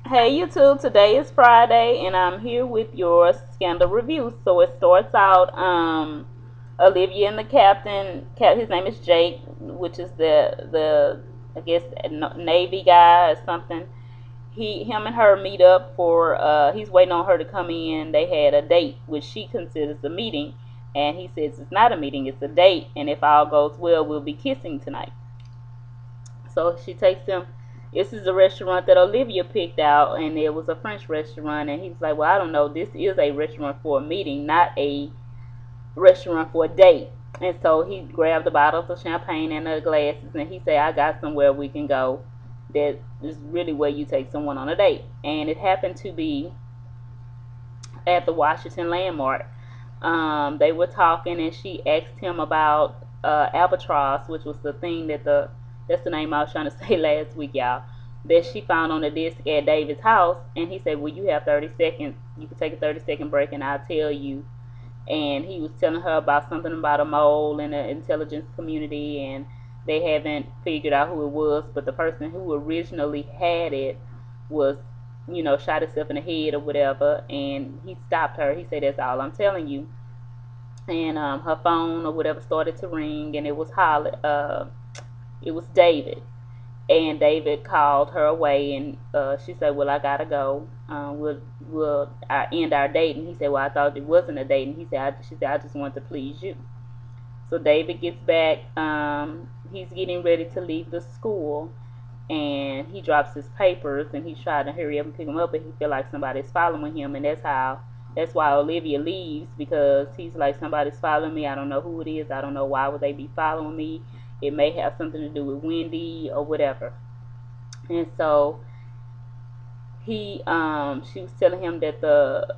Hey YouTube, today is Friday and I'm here with your scandal review. So it starts out Olivia and the captain, his name is Jake, which is the I guess Navy guy or something. Him and her meet up for he's waiting on her to come in. They had a date which she considers a meeting, and he says it's not a meeting, it's a date, and if all goes well we'll be kissing tonight. So she takes him. This is a restaurant that Olivia picked out, and it was a French restaurant. And he was like, "Well, I don't know. This is a restaurant for a meeting, not a restaurant for a date." And so he grabbed the bottles of champagne and the glasses, and he said, "I got somewhere we can go. That is really where you take someone on a date." And it happened to be at the Washington Landmark. They were talking, and she asked him about albatross, which was the thing that's the name I was trying to say last week, y'all. That she found on the disc at David's house, and he said, "Well, you have 30 seconds. You can take a 30-second break, and I'll tell you." And he was telling her about something about a mole in the intelligence community, and they haven't figured out who it was, but the person who originally had it was, shot himself in the head or whatever. And he stopped her. He said, "That's all I'm telling you." And her phone or whatever started to ring, and it was it was David. And David called her away, and she said, "Well, I gotta go. We'll end our date." And he said, "Well, I thought it wasn't a date." And she said, "I just want to please you." So David gets back. He's getting ready to leave the school, and he drops his papers, and he's trying to hurry up and pick them up, but he feel like somebody's following him, and that's why Olivia leaves, because he's like, "Somebody's following me. I don't know who it is. I don't know why would they be following me. It may have something to do with Wendy or whatever." And so she was telling him that the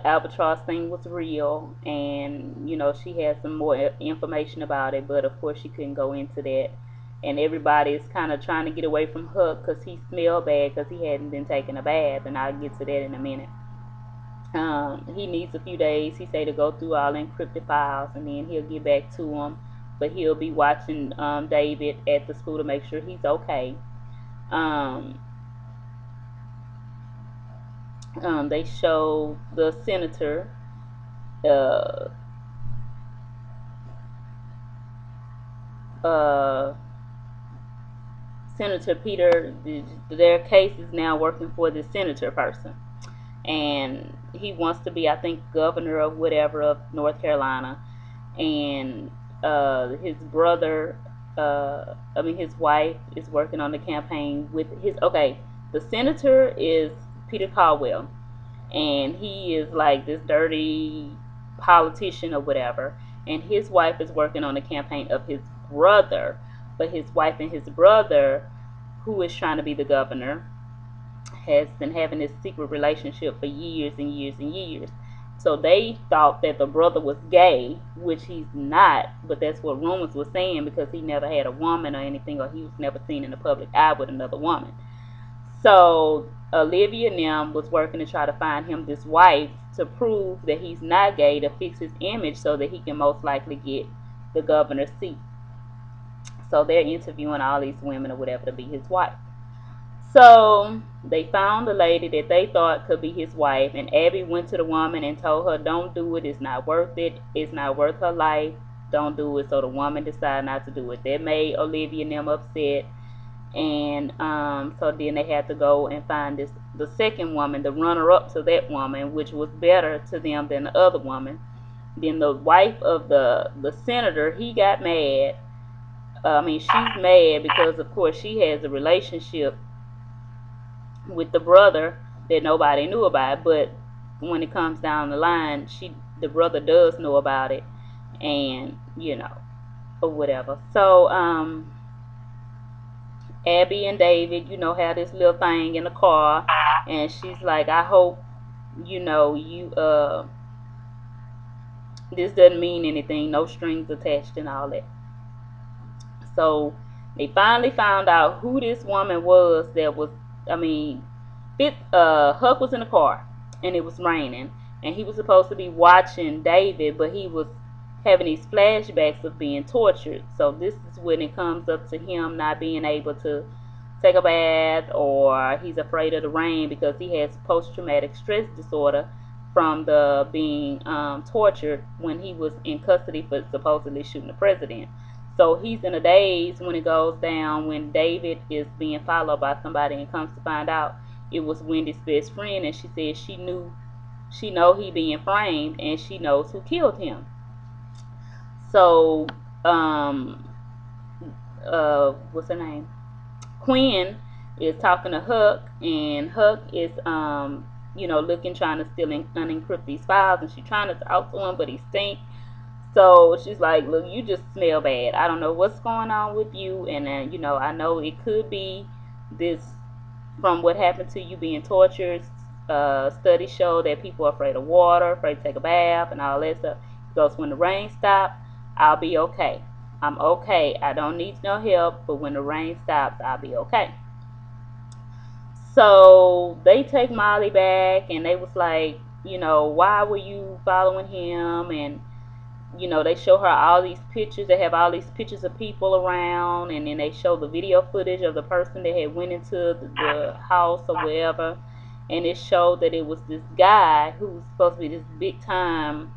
albatross thing was real, and she had some more information about it, but of course she couldn't go into that. And everybody is kind of trying to get away from Huck because he smelled bad because he hadn't been taking a bath, and I'll get to that in a minute. He needs a few days, he say, to go through all encrypted files, and then he'll get back to him. But he'll be watching David at the school to make sure he's okay. Um, they show the senator, uh, uh, Senator Peter. Their case is now working for the senator person, and he wants to be, I think, governor of whatever of North Carolina. And his brother, his wife is working on the campaign with his. Okay, the senator is Peter Caldwell, and he is like this dirty politician or whatever. And his wife is working on the campaign of his brother, but his wife and his brother, who is trying to be the governor, has been having this secret relationship for years and years and years. So they thought that the brother was gay, which he's not, but that's what rumors were saying, because he never had a woman or anything, or he was never seen in the public eye with another woman. So Olivia Nim was working to try to find him this wife to prove that he's not gay, to fix his image so that he can most likely get the governor's seat. So they're interviewing all these women or whatever to be his wife. So they found a lady that they thought could be his wife, and Abby went to the woman and told her, "Don't do it. It's not worth it. It's not worth her life. Don't do it." So the woman decided not to do it. That made Olivia and them upset, and so then they had to go and find the second woman, the runner-up to that woman, which was better to them than the other woman. Then the wife of the senator, he got mad. She's mad because of course she has a relationship with the brother that nobody knew about, but when it comes down the line, the brother does know about it, and or whatever. So Abby and David, have this little thing in the car, and she's like, "I hope you this doesn't mean anything, no strings attached and all that." So they finally found out who this woman was that was, I mean, Huck was in the car, and it was raining, and he was supposed to be watching David, but he was having these flashbacks of being tortured. So this is when it comes up to him not being able to take a bath, or he's afraid of the rain because he has post-traumatic stress disorder from the being tortured when he was in custody for supposedly shooting the president. So he's in a daze when it goes down, when David is being followed by somebody, and comes to find out it was Wendy's best friend, and she said she know he being framed, and she knows who killed him. So what's her name? Quinn is talking to Huck, and Huck is looking, trying to still unencrypt these files, and she's trying to talk to him, but he stinks. So she's like, look, you just smell bad. I don't know what's going on with you, and I know it could be this from what happened to you being tortured. Studies show that people are afraid of water, afraid to take a bath, and all that stuff. Because when the rain stops, I'll be okay. I'm okay. I don't need no help, but when the rain stops, I'll be okay. So they take Molly back, and they was like, why were you following him? And they show her all these pictures. They have all these pictures of people around, and then they show the video footage of the person that had went into the house or wherever, and it showed that it was this guy who was supposed to be this big time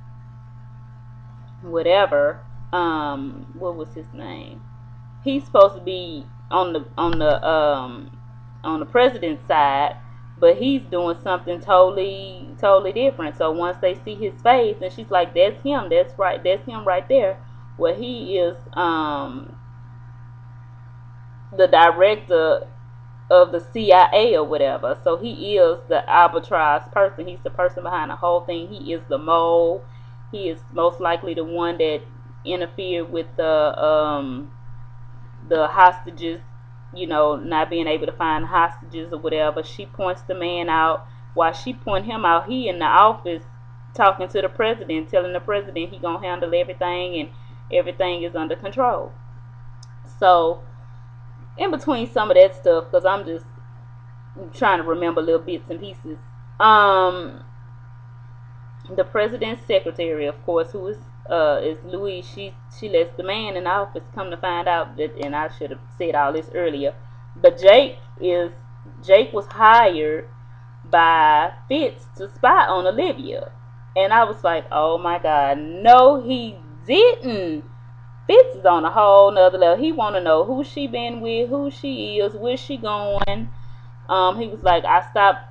whatever. What was his name? He's supposed to be on the president's side, but he's doing something totally different. So once they see his face, and she's like, that's him, that's right, that's him right there. Well, he is the director of the CIA or whatever. So he is the albatross person. He's the person behind the whole thing. He is the mole. He is most likely the one that interfered with the hostages, not being able to find hostages or whatever. She points the man out. While she point him out, he in the office talking to the president, telling the president he gonna handle everything and everything is under control. So in between some of that stuff, because I'm just trying to remember little bits and pieces, the president's secretary, of course, who is Louise, she lets the man in the office come to find out that, and I should have said all this earlier, but Jake was hired by Fitz to spy on Olivia. And I was like, oh my God, no he didn't. Fitz is on a whole nother level. He want to know who she been with, who she is, where she going. He was like, I stopped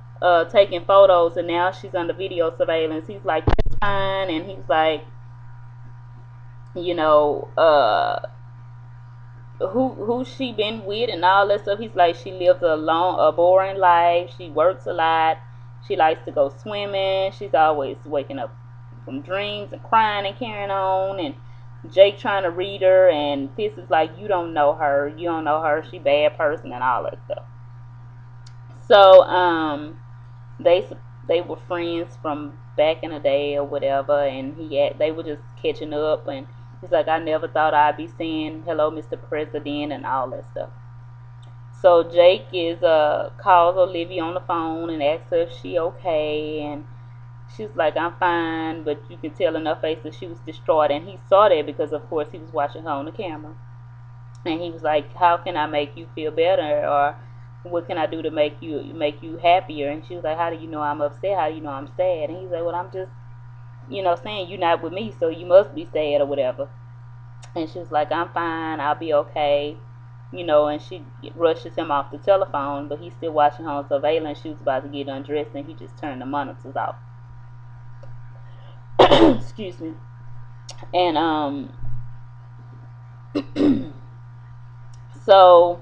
taking photos, and now she's under video surveillance. He's like, that's fine. And he's like, who she been with and all that stuff. He's like, she lives a boring life. She works a lot. She likes to go swimming. She's always waking up from dreams and crying and carrying on. And Jake trying to read her, and Fitz is like, you don't know her. You don't know her. She bad person and all that stuff. So they were friends from back in the day or whatever, and they were just catching up, and he's like, I never thought I'd be saying hello, Mr. President, and all that stuff. So Jake calls Olivia on the phone and asks her if she okay, and she's like, I'm fine, but you can tell in her face that she was distraught, and he saw that because of course he was watching her on the camera. And he was like, how can I make you feel better, or what can I do to make you happier? And she was like, how do you know I'm upset? How do you know I'm sad? And he's like, well, I'm just saying you're not with me, so you must be sad or whatever. And she was like, I'm fine, I'll be okay. And she rushes him off the telephone, but he's still watching her on surveillance. She was about to get undressed, and he just turned the monitors off. Excuse me. And so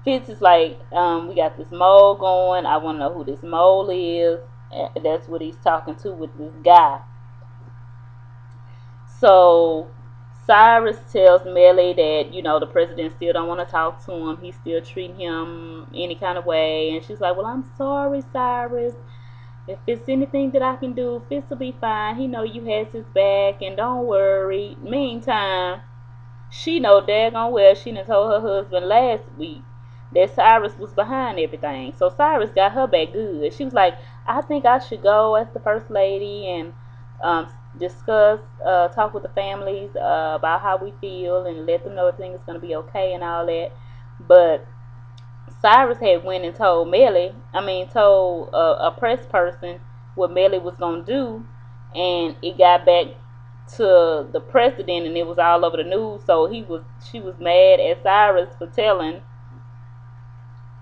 Fitz is like, we got this mole going. I want to know who this mole is. That's what he's talking to with this guy. So Cyrus tells Mellie that, the president still don't want to talk to him. He's still treating him any kind of way. And she's like, well, I'm sorry, Cyrus. If it's anything that I can do, Fitz will be fine. He know you has his back, and don't worry. Meantime, she know daggone well she done told her husband last week that Cyrus was behind everything. So Cyrus got her back good. She was like, I think I should go as the first lady and discuss, talk with the families about how we feel and let them know everything is going to be okay and all that. But Cyrus had went and told told a press person what Melly was gonna do, and it got back to the president, and it was all over the news. So she was mad at Cyrus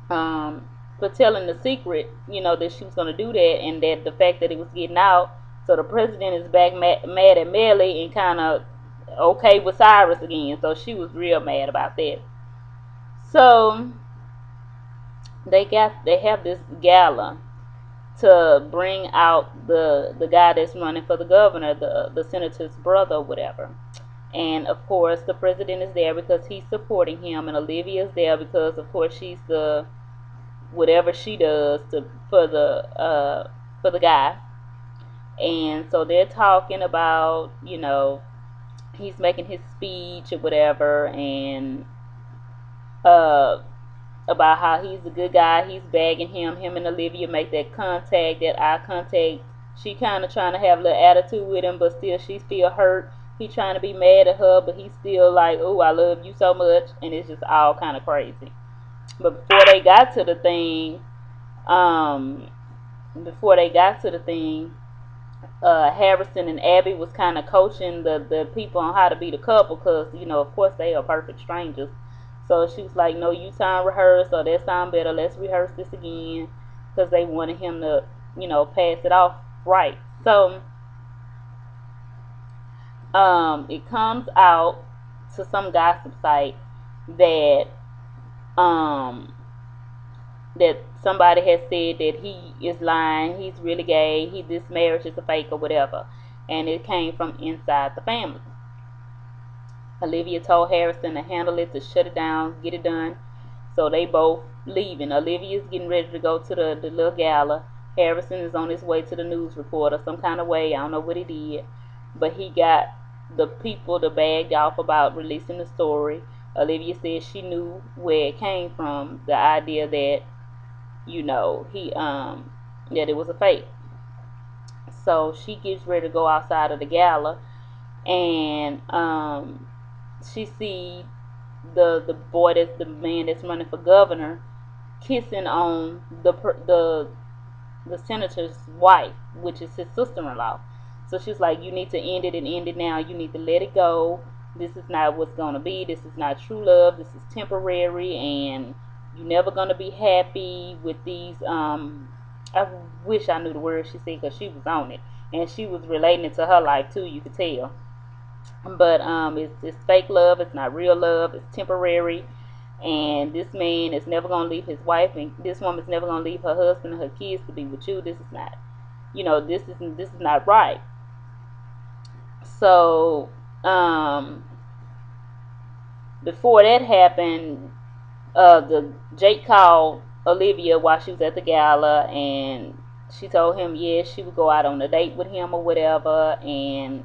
um, for telling the secret, that she was gonna do that, and that the fact that it was getting out. So the president is back mad at Melly and kind of okay with Cyrus again. So she was real mad about that. So they have this gala to bring out the guy that's running for the governor, the senator's brother or whatever. And of course the president is there because he's supporting him, and Olivia's there because of course she's the whatever she does for the guy. And so they're talking about, he's making his speech or whatever, and uh about how he's a good guy. He's bagging him and Olivia make that contact, that eye contact. She kind of trying to have a little attitude with him, but still she feel hurt. He trying to be mad at her, but he's still like, oh, I love you so much. And it's just all kind of crazy. But um before they got to the thing, Harrison and Abby was kind of coaching the people on how to be the couple, because of course they are perfect strangers. So she was like, no, you time rehearse, or that sound better, let's rehearse this again, because they wanted him to pass it off right. So it comes out to some gossip site that um that somebody has said that he is lying, he's really gay, this marriage is a fake or whatever, and it came from inside the family. Olivia told Harrison to handle it, to shut it down, get it done. So they both leaving. Olivia's getting ready to go to the little gala. Harrison is on his way to the news reporter some kind of way. I don't know what he did, but he got the people to bag off about releasing the story. Olivia said she knew where it came from, the idea that he that it was a fake. So she gets ready to go outside of the gala, and she see the man that's running for governor, kissing on the senator's wife, which is his sister-in-law. So she's like, you need to end it, and end it now. You need to let it go. This is not what's going to be. This is not true love. This is temporary, and you're never going to be happy with these I wish I knew the word she said, because she was on it, and she was relating it to her life too, you could tell. But it's fake love. It's not real love. It's temporary. And this man is never gonna leave his wife, and this woman's never gonna leave her husband and her kids to be with you. This is not, this is not right. So before that happened, the Jake called Olivia while she was at the gala, and she told him yes, she would go out on a date with him or whatever, and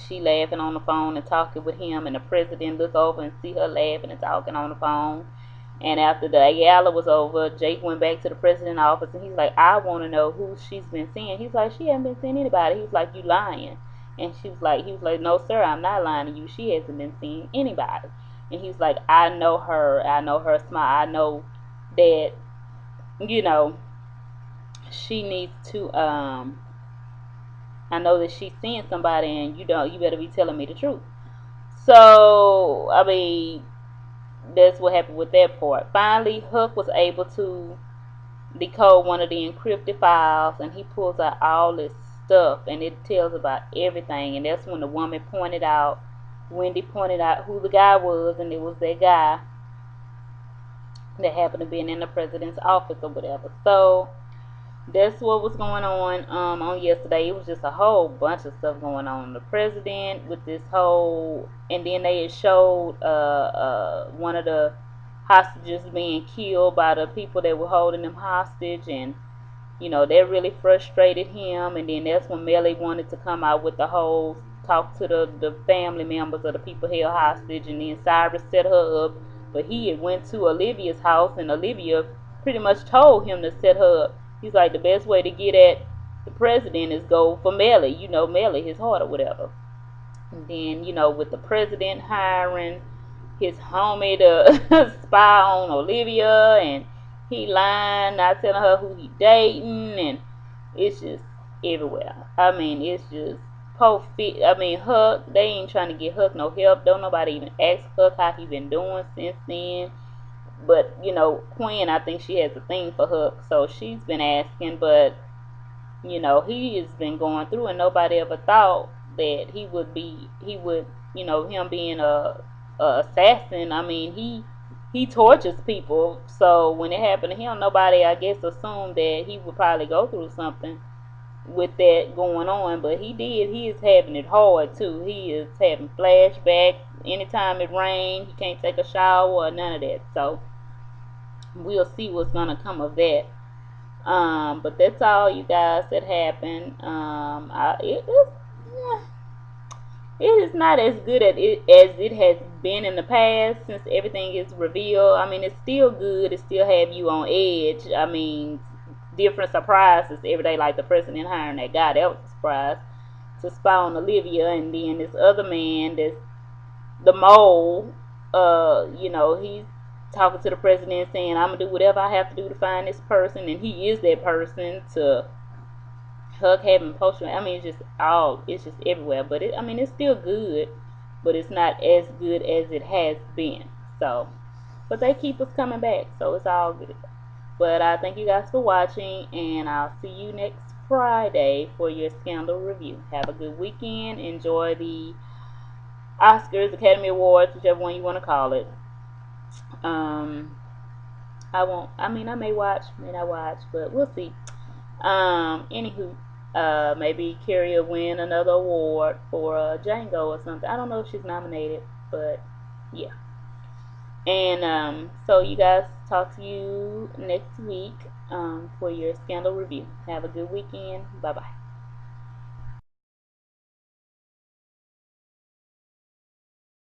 she laughing on the phone and talking with him, and the president look over and see her laughing and talking on the phone. And after the gala was over, Jake went back to the president's office, and he's like, I want to know who she's been seeing. He's like, she hasn't been seeing anybody. He's like, you lying. And he was like, no sir, I'm not lying to you, she hasn't been seeing anybody. And he's like, I know her smile, I know that she needs to I know that she's seeing somebody, and you better be telling me the truth. So I mean, that's what happened with that part. Finally, Hook was able to decode one of the encrypted files, and he pulls out all this stuff, and it tells about everything. And that's when the woman Wendy pointed out who the guy was, and it was that guy that happened to be in the president's office or whatever. So that's what was going on yesterday. It was just a whole bunch of stuff going on. The president with this whole, and then they showed one of the hostages being killed by the people that were holding them hostage, and that really frustrated him. And then that's when Melly wanted to come out with the whole talk to the family members of the people held hostage, and then Cyrus set her up, but he had went to Olivia's house, and Olivia pretty much told him to set her up. He's like, the best way to get at the president is go for Melly, Melly, his heart or whatever. And then, with the president hiring his homie to spy on Olivia, and he lying, not telling her who he dating, and it's just everywhere. I mean, it's just I mean, Huck, they ain't trying to get Huck no help. Don't nobody even ask Huck how he been doing since then. But you know, Quinn, I think she has a thing for Huck, so she's been asking. But you know, he has been going through, and nobody ever thought that he would, you know, him being a assassin. I mean, he tortures people. So when it happened to him, nobody, I guess, assumed that he would probably go through something with that going on, but he did. He is having it hard too. He is having flashbacks. Anytime it rains, he can't take a shower or none of that. So we'll see what's gonna come of that. But that's all, you guys, that happened. It is not as good at it as it has been in the past since everything is revealed. I mean, it's still good. It still have you on edge. I mean, different surprises every day, like the president hiring that guy. That was a surprise, to spy on Olivia, and then this other man, that's the mole. You know, he's talking to the president saying, "I'm gonna do whatever I have to do to find this person," and he is that person. To Hug having poster. I mean, it's just everywhere. But I mean, it's still good, but it's not as good as it has been. So, but they keep us coming back, so it's all good. But I thank you guys for watching, and I'll see you next Friday for your Scandal review. Have a good weekend. Enjoy the Oscars, Academy Awards, whichever one you want to call it. Um, I won't. I mean, I may watch, may not watch, but we'll see. Anywho, maybe Carrie will win another award for Django or something. I don't know if she's nominated, but yeah. And so you guys, talk to you next week for your Scandal review. Have a good weekend. Bye bye.